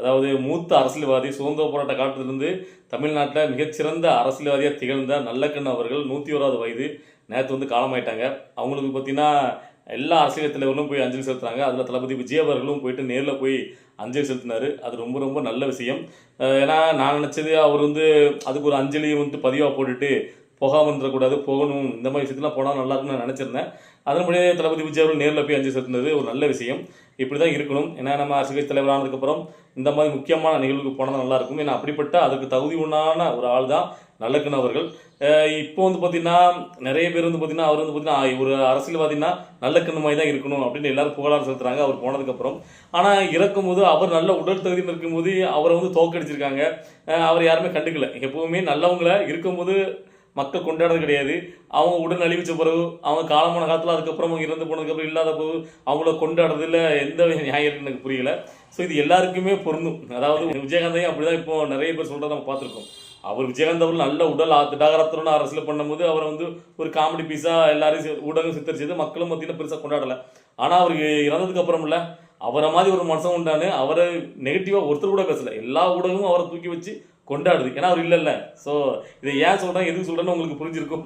அதாவது மூத்த அரசியல்வாதி சுதந்திர போராட்ட காலத்திலிருந்து தமிழ்நாட்டில் மிகச்சிறந்த அரசியல்வாதியாக திகழ்ந்த நல்லக்கண்ணு அவர்கள் 101வது வயது நேற்று வந்து காலமாயிட்டாங்க. அவங்களுக்கு பார்த்தீங்கன்னா எல்லா அரசியல் தலைவர்களும் போய் அஞ்சலி செலுத்துறாங்க. அதில் தளபதி விஜய் அவர்களும் போயிட்டு நேரில் போய் அஞ்சலி செலுத்தினார். அது ரொம்ப ரொம்ப நல்ல விஷயம். ஏன்னா நான் நினச்சது அவர் வந்து அதுக்கு ஒரு அஞ்சலி வந்து பதிவாக போட்டுட்டு போகாமல் இருந்துடக்கூடாது, போகணும், இந்த மாதிரி விஷயத்துலாம் போனால் நல்லா இருக்கும்னு நான் நினச்சிருந்தேன். அதன்படியே தளபதி விஜய் அவர்கள் நேரில் போய் அஞ்சலி செலுத்தினது ஒரு நல்ல விஷயம். இப்படி தான் இருக்கணும். ஏன்னா நம்ம அரசியல் தலைவர் ஆனதுக்கப்புறம் இந்த மாதிரி முக்கியமான நிகழ்வுக்கு போனால் தான் நல்லாயிருக்கும். ஏன்னா அப்படிப்பட்ட அதுக்கு தகுதி உண்டான ஒரு ஆள் தான் நல்லக்கண்ணு அவர்கள். இப்போ வந்து பார்த்தீங்கன்னா நிறைய பேர் வந்து பார்த்தீங்கன்னா அவர் வந்து பார்த்தீங்கன்னா ஒரு அரசியல்வாதினா நல்லக்கண்ணு மாதிரி தான் இருக்கணும் அப்படின்னு எல்லாரும் புகழாரம் செலுத்துறாங்க அவர் போனதுக்கப்புறம். ஆனால் இறக்கும்போது அவர் நல்ல உடல் தகுதியில் இருக்கும்போது அவரை வந்து தோக்கடிச்சிருக்காங்க. அவர் யாருமே கண்டுக்கல. எப்பவுமே நல்லவங்களை இருக்கும்போது மக்கள் கொண்டாடுறது கிடையாது. அவங்க உடல் அழிவிச்ச பிறகு அவங்க காலமான காலத்தில் அதுக்கப்புறம் அவங்க இறந்து போனதுக்கப்புறம் இல்லாத போது அவங்கள கொண்டாடுறதுல எந்த நியாயம் இருக்குன்னு எனக்கு புரியல. ஸோ இது எல்லாருக்குமே பொருந்தும். அதாவது விஜயகாந்தையும் அப்படி தான் இப்போ நிறைய பேர் சொல்கிறத நம்ம பார்த்துருக்கோம். அவர் விஜயகாந்த் அவர்கள் நல்ல உடல் திடாகரத்துடன் அரசியல் பண்ணும்போது அவரை வந்து ஒரு காமெடி பீஸாக எல்லாரையும் ஊடகம் சித்தரிச்சது மக்களும் மத்தியில் பெருசாக கொண்டாடலை. ஆனால் அவருக்கு இறந்ததுக்கு அப்புறம் இல்லை, அவரை மாதிரி ஒரு மனுஷன் உண்டானு அவரை நெகட்டிவாக ஒருத்தர் கூட பேசலை. எல்லா ஊடகமும் அவரை தூக்கி வச்சு கொண்டாடுது. ஏன்னா அவர் இல்லைல்ல. ஸோ இதை ஏன் சொல்கிறேன், எதுக்கு சொல்கிறேன்னு உங்களுக்கு புரிஞ்சிருக்கும்.